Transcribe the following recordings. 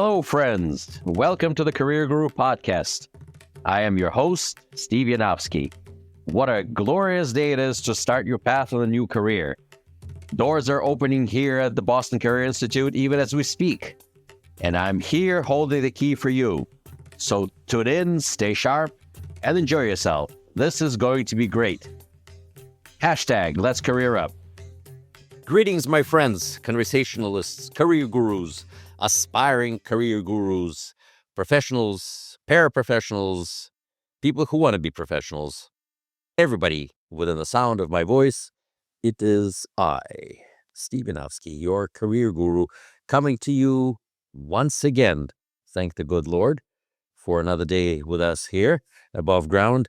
Hello, friends. Welcome to the Career Guru Podcast. I am your host, Steve Yanofsky. What a glorious day it is to start your path on a new career. Doors are opening here at the Boston Career Institute even as we speak. And I'm here holding the key for you. So tune in, stay sharp, and enjoy yourself. This is going to be great. Hashtag Let's Career Up. Greetings, my friends, conversationalists, career gurus, aspiring career gurus, professionals, paraprofessionals, people who want to be professionals, everybody within the sound of my voice. It is I, Steve Yanofsky, your career guru, coming to you once again. Thank the good Lord for another day with us here above ground.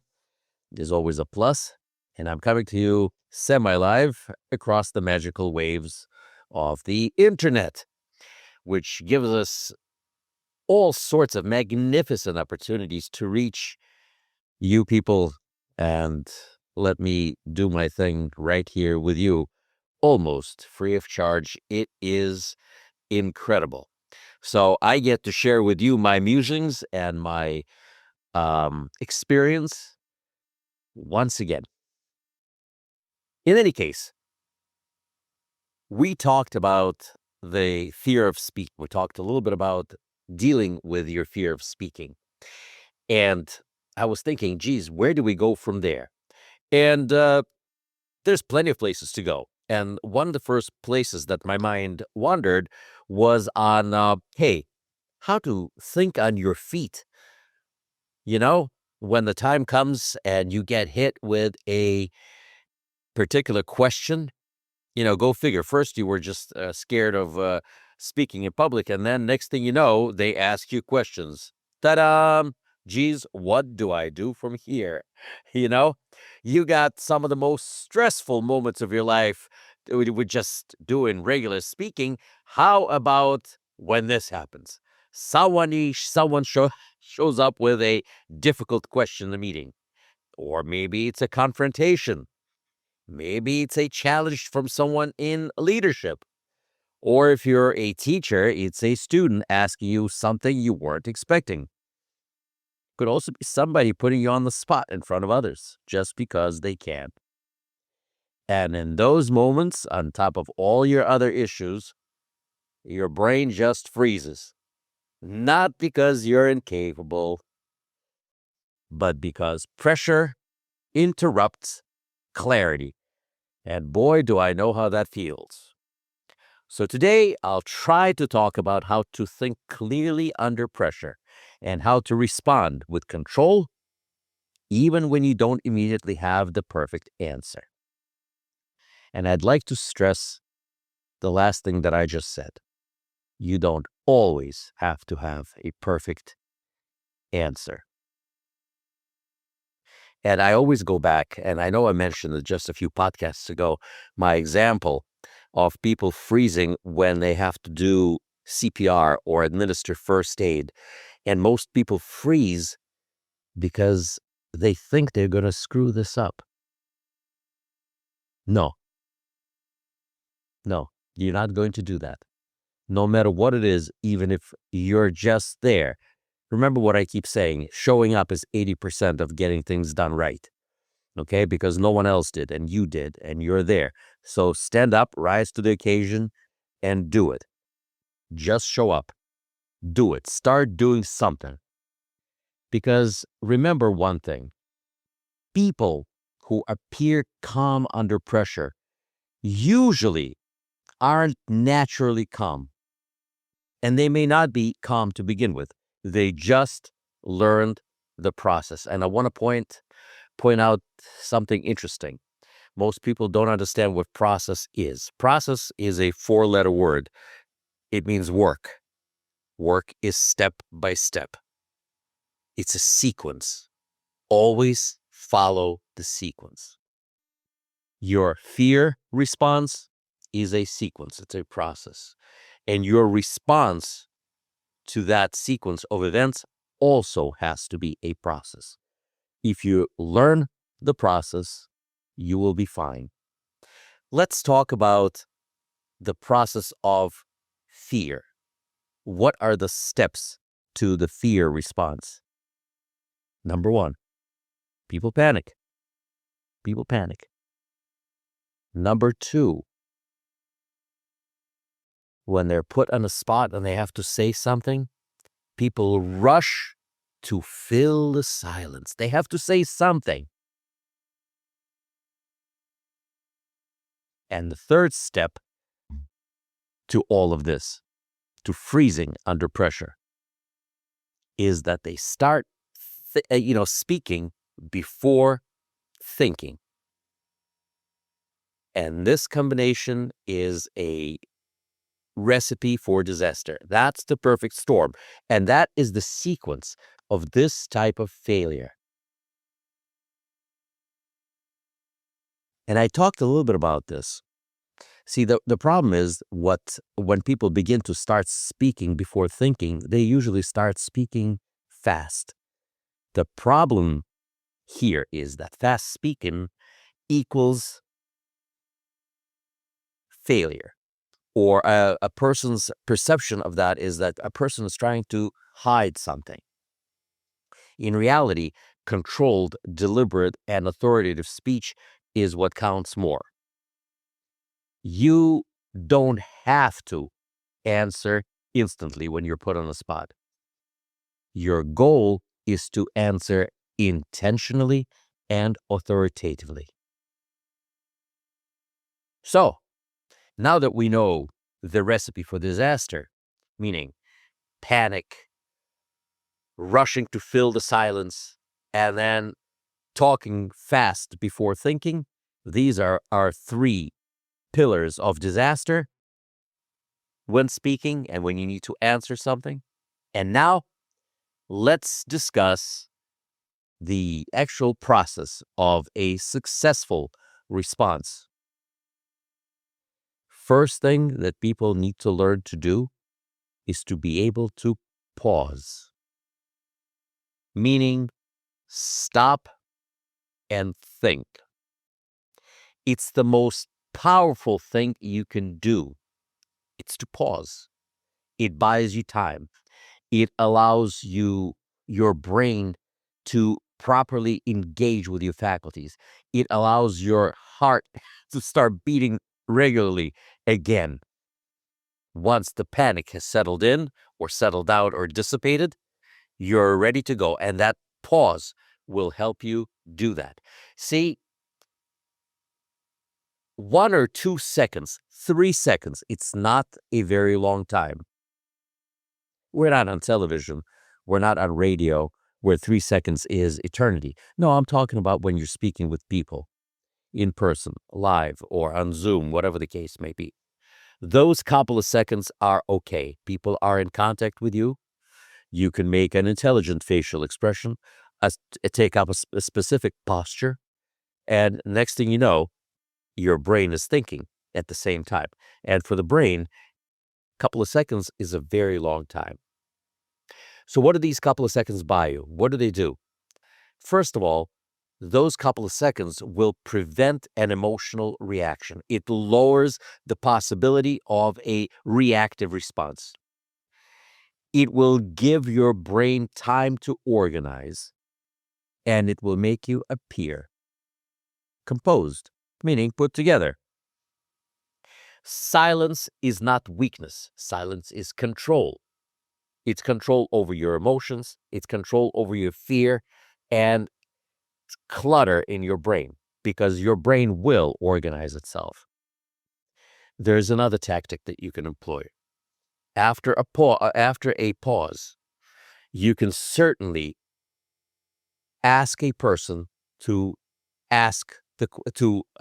It is always a plus. And I'm coming to you semi-live across the magical waves of the internet, which gives us all sorts of magnificent opportunities to reach you people and let me do my thing right here with you, almost free of charge. It is incredible. So I get to share with you my musings and my experience once again. In any case, we talked about the fear of speaking. We talked a little bit about dealing with your fear of speaking. And I was thinking, geez, where do we go from there? And there's plenty of places to go. And one of the first places that my mind wandered was on, hey, how to think on your feet. You know, when the time comes and you get hit with a particular question, go figure. First, you were just scared of speaking in public, and then next thing you know, they ask you questions. Ta-da! Geez, what do I do from here? You got some of the most stressful moments of your life with just doing regular speaking. How about when this happens? Someone shows up with a difficult question in the meeting, or maybe it's a confrontation. Maybe it's a challenge from someone in leadership. Or if you're a teacher, it's a student asking you something you weren't expecting. Could also be somebody putting you on the spot in front of others just because they can. And in those moments, on top of all your other issues, your brain just freezes. Not because you're incapable, but because pressure interrupts clarity. And boy, do I know how that feels. So today, I'll try to talk about how to think clearly under pressure and how to respond with control, even when you don't immediately have the perfect answer. And I'd like to stress the last thing that I just said. You don't always have to have a perfect answer. And I always go back, and I know I mentioned it just a few podcasts ago, my example of people freezing when they have to do CPR or administer first aid. And most people freeze because they think they're going to screw this up. No, you're not going to do that. No matter what it is, even if you're just there. Remember what I keep saying, showing up is 80% of getting things done right. Okay, because no one else did, and you did, and you're there. So stand up, rise to the occasion, and do it. Just show up. Do it. Start doing something. Because remember one thing, people who appear calm under pressure usually aren't naturally calm. And they may not be calm to begin with. They just learned the process. And I want to point out something interesting. Most people don't understand what process is. Process is a 4-letter word. It means work. Work is step by step. It's a sequence. Always follow the sequence. Your fear response is a sequence. It's a process. And your response to that sequence of events also has to be a process. If you learn the process, you will be fine. Let's talk about the process of fear. what are the steps to the fear response? Number one, people panic. People panic. Number two, when they're put on a spot and they have to say something, people rush to fill the silence. They have to say something. And the third step to all of this, to freezing under pressure, is that they start speaking before thinking. And this combination is a recipe for disaster. That's the perfect storm. And that is the sequence of this type of failure. And I talked a little bit about this. See, the problem is when people begin to start speaking before thinking, they usually start speaking fast. The problem here is that fast speaking equals failure. Or a person's perception of that is that a person is trying to hide something. In reality, controlled, deliberate, and authoritative speech is what counts more. You don't have to answer instantly when you're put on the spot. Your goal is to answer intentionally and authoritatively. So, now that we know the recipe for disaster, meaning panic, rushing to fill the silence, and then talking fast before thinking, these are our three pillars of disaster when speaking and when you need to answer something. And now let's discuss the actual process of a successful response. First thing that people need to learn to do is to be able to pause, meaning stop and think. It's the most powerful thing you can do. It's to pause. It buys you time. It allows your brain to properly engage with your faculties. It allows your heart to start beating regularly again. Once the panic has settled in or settled out or dissipated, you're ready to go. And that pause will help you do that. See, 1 or 2 seconds, 3 seconds, it's not a very long time. We're not on television. We're not on radio where 3 seconds is eternity. No, I'm talking about when you're speaking with people in person, live, or on Zoom, whatever the case may be. Those couple of seconds are okay. People are in contact with you. You can make an intelligent facial expression, take up a specific posture, and next thing you know, your brain is thinking at the same time. And for the brain, a couple of seconds is a very long time. So what do these couple of seconds buy you? What do they do? First of all, those couple of seconds will prevent an emotional reaction. It lowers the possibility of a reactive response. It will give your brain time to organize, and it will make you appear composed, meaning put together. Silence is not weakness. Silence is control. It's control over your emotions. It's control over your fear and clutter in your brain, because your brain will organize itself. There's another tactic that you can employ. After a pause, you can certainly ask a person to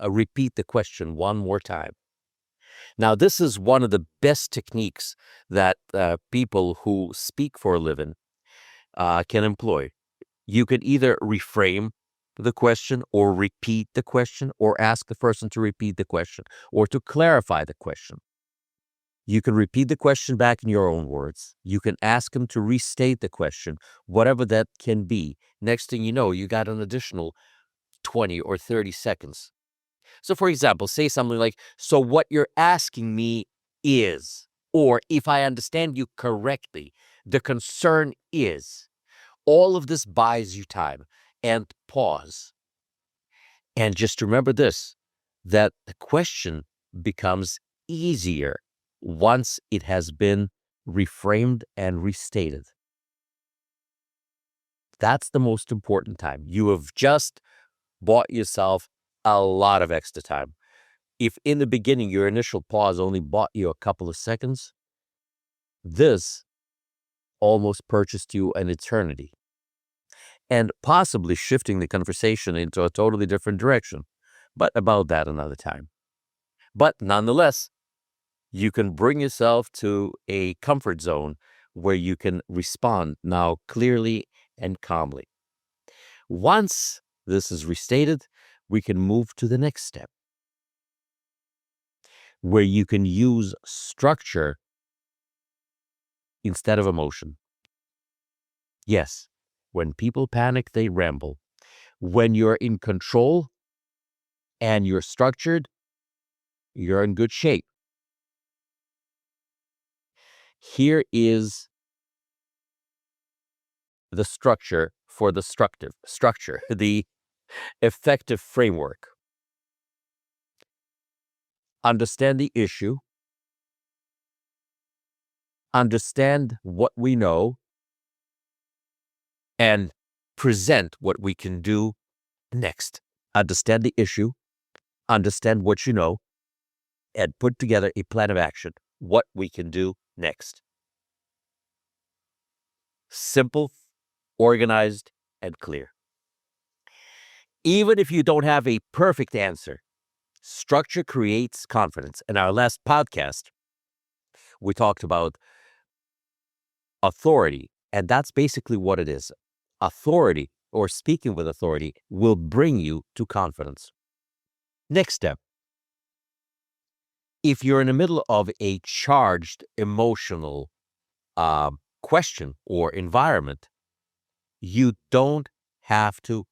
repeat the question one more time. Now, this is one of the best techniques that people who speak for a living can employ. You could either reframe the question or repeat the question or ask the person to repeat the question or to clarify the question. You can repeat the question back in your own words. You can ask them to restate the question, whatever that can be. Next thing you know, you got an additional 20 or 30 seconds. So, for example, say something like, so what you're asking me is, Or if I understand you correctly, the concern is all of this buys you time and pause. And just remember this, that the question becomes easier once it has been reframed and restated. That's the most important time. You have just bought yourself a lot of extra time. If in the beginning your initial pause only bought you a couple of seconds, this almost purchased you an eternity and possibly shifting the conversation into a totally different direction. But about that another time. But nonetheless, you can bring yourself to a comfort zone where you can respond now clearly and calmly. Once this is restated, we can move to the next step, where you can use structure instead of emotion. Yes, when people panic, they ramble. When you're in control and you're structured, you're in good shape. Here is the structure for the structure, the effective framework. Understand the issue, understand what we know, and present what we can do next. Understand the issue, understand what you know, and put together a plan of action, what we can do next. Simple, organized, and clear. Even if you don't have a perfect answer, structure creates confidence. In our last podcast, we talked about authority, and that's basically what it is. Authority, or speaking with authority, will bring you to confidence. Next step. If you're in the middle of a charged emotional question or environment, you don't have to,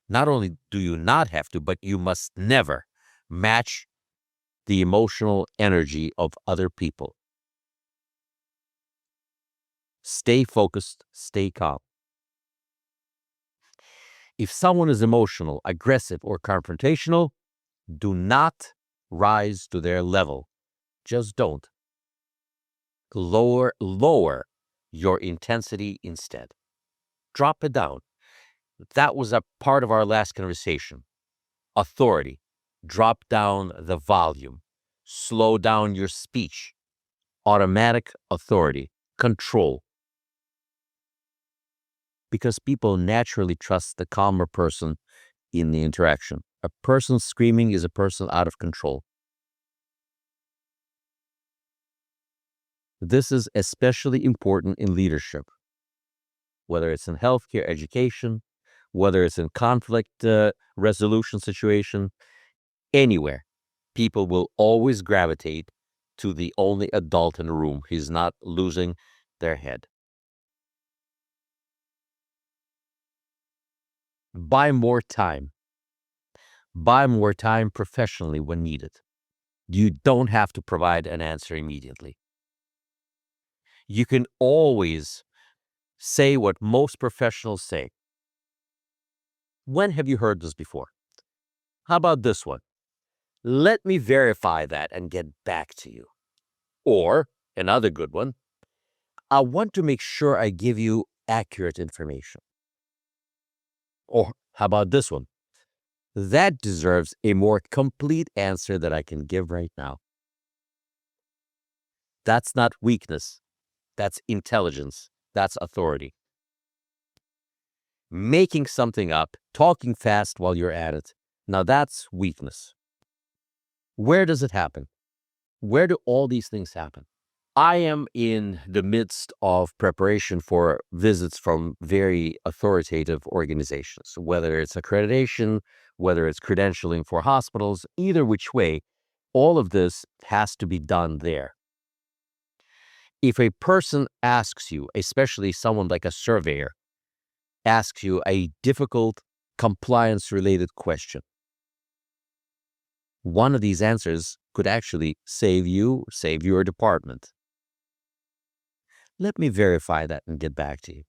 not only do you not have to, but you must never match the emotional energy of other people. Stay focused, stay calm. If someone is emotional, aggressive, or confrontational, do not rise to their level. Just don't. Lower your intensity instead. Drop it down. That was a part of our last conversation. Authority. Drop down the volume. Slow down your speech. Automatic authority. Control. Because people naturally trust the calmer person in the interaction. A person screaming is a person out of control. This is especially important in leadership, whether it's in healthcare, education, whether it's in conflict resolution situation, anywhere. People will always gravitate to the only adult in the room who's not losing their head. Buy more time. Buy more time professionally when needed. You don't have to provide an answer immediately. You can always say what most professionals say. When have you heard this before? How about this one? Let me verify that and get back to you. Or, another good one, I want to make sure I give you accurate information. Or, how about this one? That deserves a more complete answer that I can give right now. That's not weakness. That's intelligence. That's authority. Making something up, talking fast while you're at it, now that's weakness. Where does it happen? Where do all these things happen? I am in the midst of preparation for visits from very authoritative organizations, whether it's accreditation, whether it's credentialing for hospitals, either which way, all of this has to be done there. If a person asks you, especially someone like a surveyor, asks you a difficult compliance-related question, one of these answers could actually save you, save your department. Let me verify that and get back to you.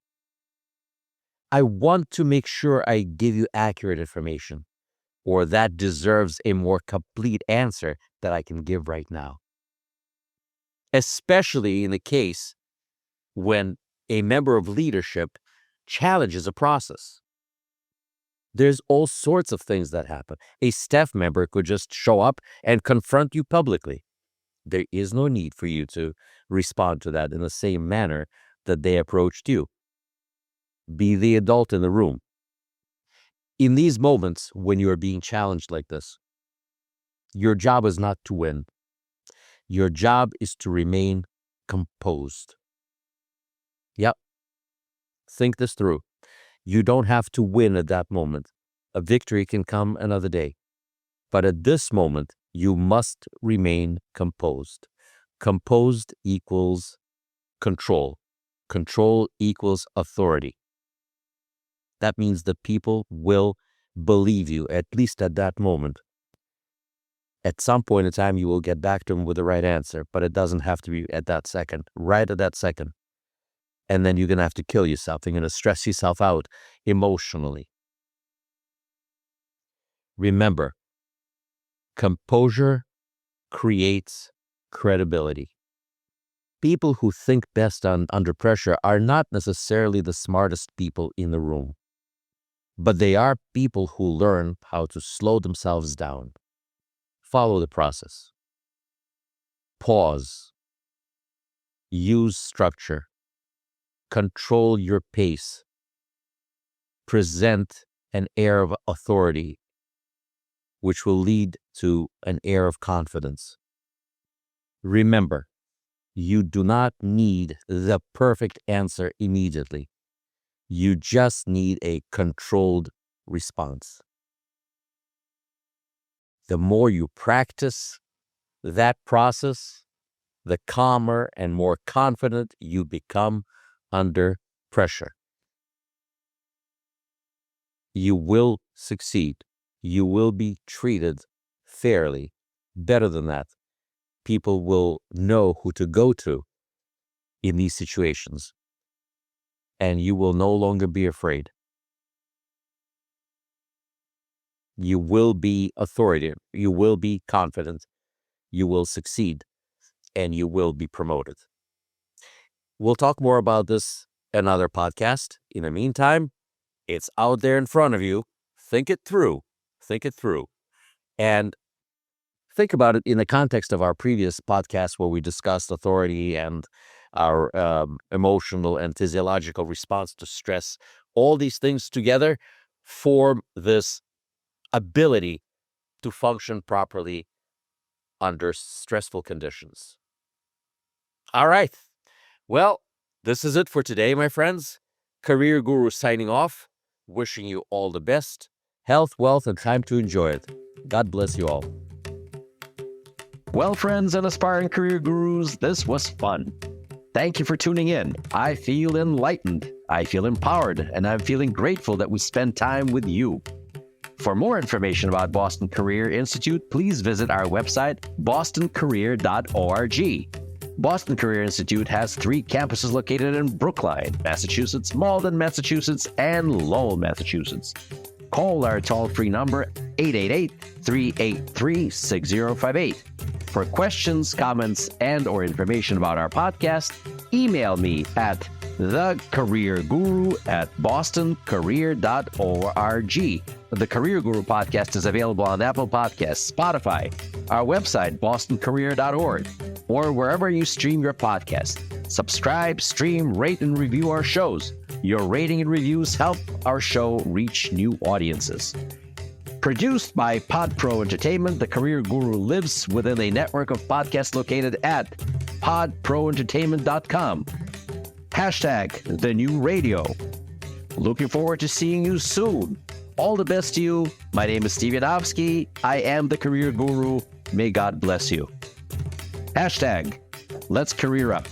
I want to make sure I give you accurate information, or that deserves a more complete answer that I can give right now. Especially in the case when a member of leadership challenges a process. There's all sorts of things that happen. A staff member could just show up and confront you publicly. There is no need for you to respond to that in the same manner that they approached you. Be the adult in the room. In these moments when you are being challenged like this, your job is not to win. Your job is to remain composed. Yep. Think this through. You don't have to win at that moment. A victory can come another day. But at this moment, you must remain composed. Composed equals control. Control equals authority. That means that people will believe you, at least at that moment. At some point in time, you will get back to them with the right answer, but it doesn't have to be at that second, right at that second. And then you're going to have to kill yourself. You're going to stress yourself out emotionally. Remember, composure creates credibility. People who think best under pressure are not necessarily the smartest people in the room, but they are people who learn how to slow themselves down. Follow the process. Pause. Use structure. Control your pace. Present an air of authority, which will lead to an air of confidence. Remember, you do not need the perfect answer immediately. You just need a controlled response. The more you practice that process, the calmer and more confident you become under pressure. You will succeed. You will be treated fairly. Better than that, people will know who to go to in these situations, and you will no longer be afraid. You will be authoritative. You will be confident. You will succeed, and you will be promoted. We'll talk more about this in another podcast. In the meantime, it's out there in front of you. Think it through. Think it through. And think about it in the context of our previous podcast where we discussed authority and our emotional and physiological response to stress. All these things together form this ability to function properly under stressful conditions. All right. Well, this is it for today, my friends. Career Guru signing off, wishing you all the best, health, wealth, and time to enjoy it. God bless you all. Well, friends and aspiring career gurus, this was fun. Thank you for tuning in. I feel enlightened, I feel empowered, and I'm feeling grateful that we spend time with you. For more information about Boston Career Institute, please visit our website, bostoncareer.org. Boston Career Institute has 3 campuses located in Brookline, Massachusetts, Malden, Massachusetts, and Lowell, Massachusetts. Call our toll-free number 888-383-6058. For questions, comments, and/or information about our podcast, email me at thecareerguru@bostoncareer.org. The Career Guru podcast is available on Apple Podcasts, Spotify, our website, bostoncareer.org, or wherever you stream your podcast. Subscribe, stream, rate, and review our shows. Your rating and reviews help our show reach new audiences. Produced by PodPro Entertainment, The Career Guru lives within a network of podcasts located at podproentertainment.com. #TheNewRadio. Looking forward to seeing you soon. All the best to you. My name is Steve Yanofsky. I am the Career Guru. May God bless you. #Let's Career Up.